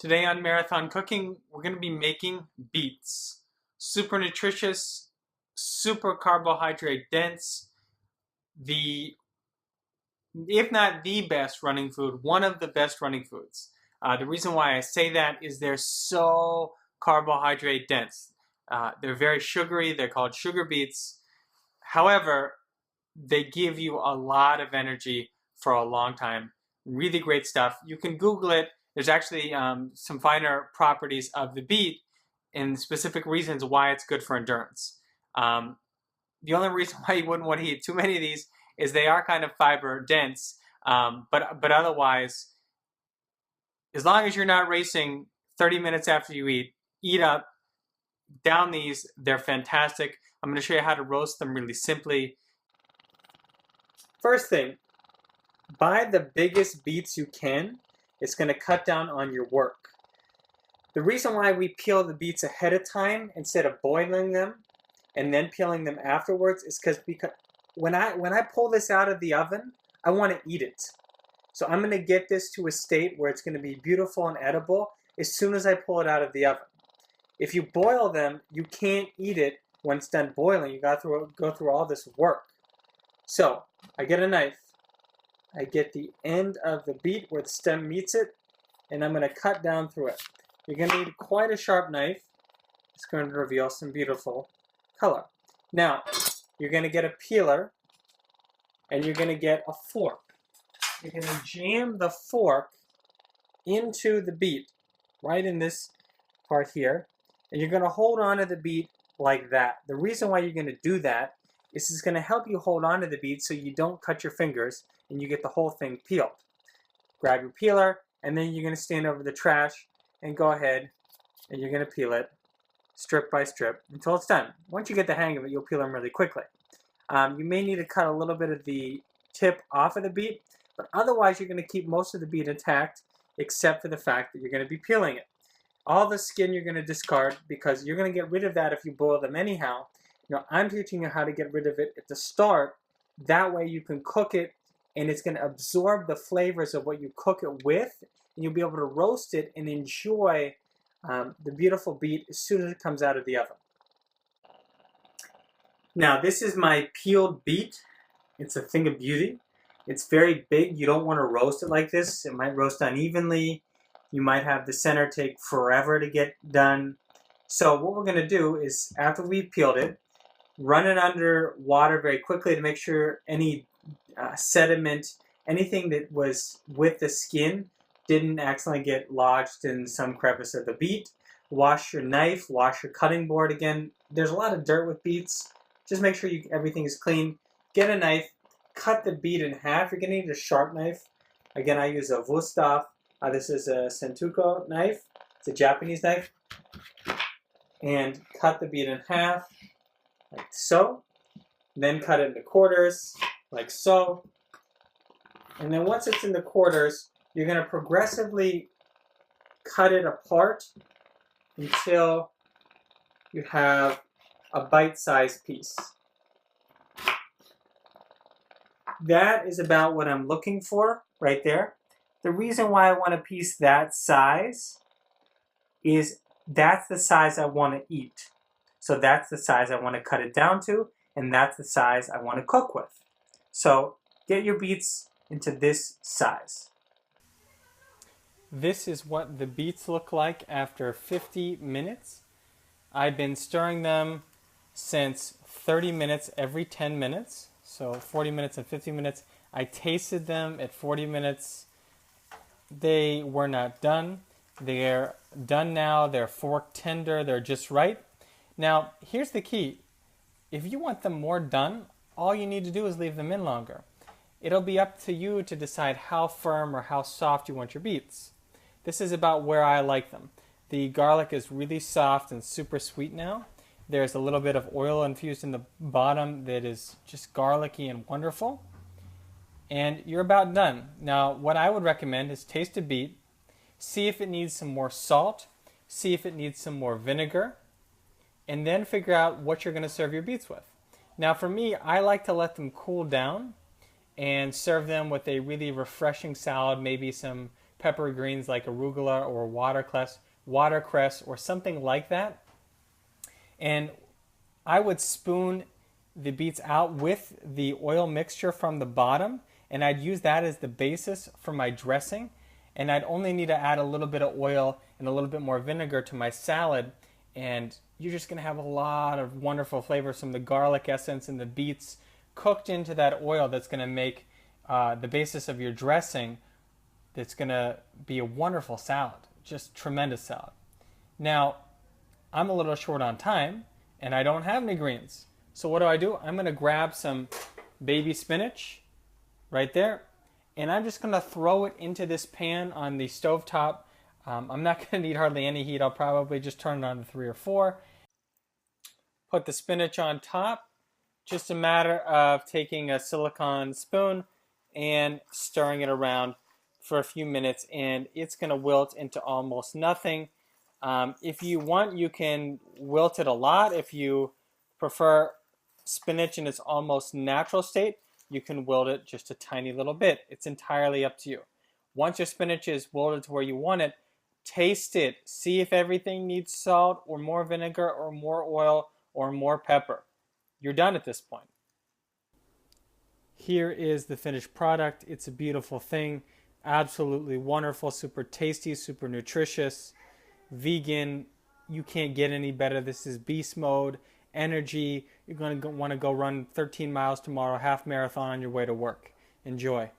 Today on Marathon Cooking, we're going to be making beets. Super nutritious, super carbohydrate dense, if not the best running food, one of the best running foods. The reason why I say that is they're so carbohydrate dense. They're very sugary, they're called sugar beets. However, they give you a lot of energy for a long time. Really great stuff. You can Google it. There's actually some finer properties of the beet and specific reasons why it's good for endurance. The only reason why you wouldn't want to eat too many of these is they are kind of fiber dense, but otherwise, as long as you're not racing 30 minutes after you eat up, down these, they're fantastic. I'm going to show you how to roast them really simply. First thing, buy the biggest beets you can. It's going to cut down on your work. The reason why we peel the beets ahead of time instead of boiling them and then peeling them afterwards is because when I pull this out of the oven, I want to eat it. So I'm going to get this to a state where it's going to be beautiful and edible as soon as I pull it out of the oven. If you boil them, you can't eat it when it's done boiling. You got to go through all this work. So I get a knife. I get the end of the beet where the stem meets it, and I'm going to cut down through it. You're going to need quite a sharp knife. It's going to reveal some beautiful color. Now, you're going to get a peeler, and you're going to get a fork. You're going to jam the fork into the beet, right in this part here, and you're going to hold on to the beet like that. The reason why you're going to do that is it's going to help you hold on to the beet so you don't cut your fingers and you get the whole thing peeled. Grab your peeler, and then you're going to stand over the trash and go ahead and you're going to peel it strip by strip until it's done. Once you get the hang of it, you'll peel them really quickly. You may need to cut a little bit of the tip off of the beet, but otherwise you're going to keep most of the beet intact except for the fact that you're going to be peeling it. All the skin you're going to discard because you're going to get rid of that if you boil them anyhow. I'm teaching you how to get rid of it at the start. That way you can cook it and it's going to absorb the flavors of what you cook it with, and you'll be able to roast it and enjoy the beautiful beet as soon as it comes out of the oven. Now this is my peeled beet. It's a thing of beauty. It's very big. You don't want to roast it like this. It might roast unevenly. You might have the center take forever to get done. So what we're going to do is, after we've peeled it, run it under water very quickly to make sure any sediment, anything that was with the skin didn't accidentally get lodged in some crevice of the beet. Wash your knife, wash your cutting board again. There's a lot of dirt with beets. Just make sure everything is clean. Get a knife, cut the beet in half. You're going to need a sharp knife. Again, I use a Wusthof. This is a Sentuko knife. It's a Japanese knife. And cut the beet in half, like so. Then cut it into quarters, like so. And then once it's in the quarters, you're going to progressively cut it apart until you have a bite-sized piece. That is about what I'm looking for right there. The reason why I want a piece that size is that's the size I want to eat. So that's the size I want to cut it down to, and that's the size I want to cook with. So get your beets into this size. This is what the beets look like after 50 minutes. I've been stirring them since 30 minutes every 10 minutes. So 40 minutes and 50 minutes. I tasted them at 40 minutes. They were not done. They're done now. They're fork tender. They're just right. Now, here's the key. If you want them more done, all you need to do is leave them in longer. It'll be up to you to decide how firm or how soft you want your beets. This is about where I like them. The garlic is really soft and super sweet now. There's a little bit of oil infused in the bottom that is just garlicky and wonderful. And you're about done. Now, what I would recommend is taste a beet, see if it needs some more salt, see if it needs some more vinegar, and then figure out what you're going to serve your beets with. Now, for me, I like to let them cool down and serve them with a really refreshing salad, maybe some pepper greens like arugula or watercress or something like that. And I would spoon the beets out with the oil mixture from the bottom, and I'd use that as the basis for my dressing. And I'd only need to add a little bit of oil and a little bit more vinegar to my salad, and you're just going to have a lot of wonderful flavors from the garlic essence and the beets cooked into that oil that's going to make the basis of your dressing. That's going to be a wonderful salad, just tremendous salad. Now, I'm a little short on time, and I don't have any greens. So what do? I'm going to grab some baby spinach right there, and I'm just going to throw it into this pan on the stovetop. I'm not going to need hardly any heat. I'll probably just turn it on to 3 or 4. Put the spinach on top. Just a matter of taking a silicone spoon and stirring it around for a few minutes, and it's going to wilt into almost nothing. If you want, you can wilt it a lot. If you prefer spinach in its almost natural state, you can wilt it just a tiny little bit. It's entirely up to you. Once your spinach is wilted to where you want it, taste it. See if everything needs salt or more vinegar or more oil or more pepper. You're done at this point. Here is the finished product. It's a beautiful thing. Absolutely wonderful, super tasty, super nutritious, vegan. You can't get any better. This is beast mode, energy. You're going to want to go run 13 miles tomorrow, half marathon on your way to work. Enjoy.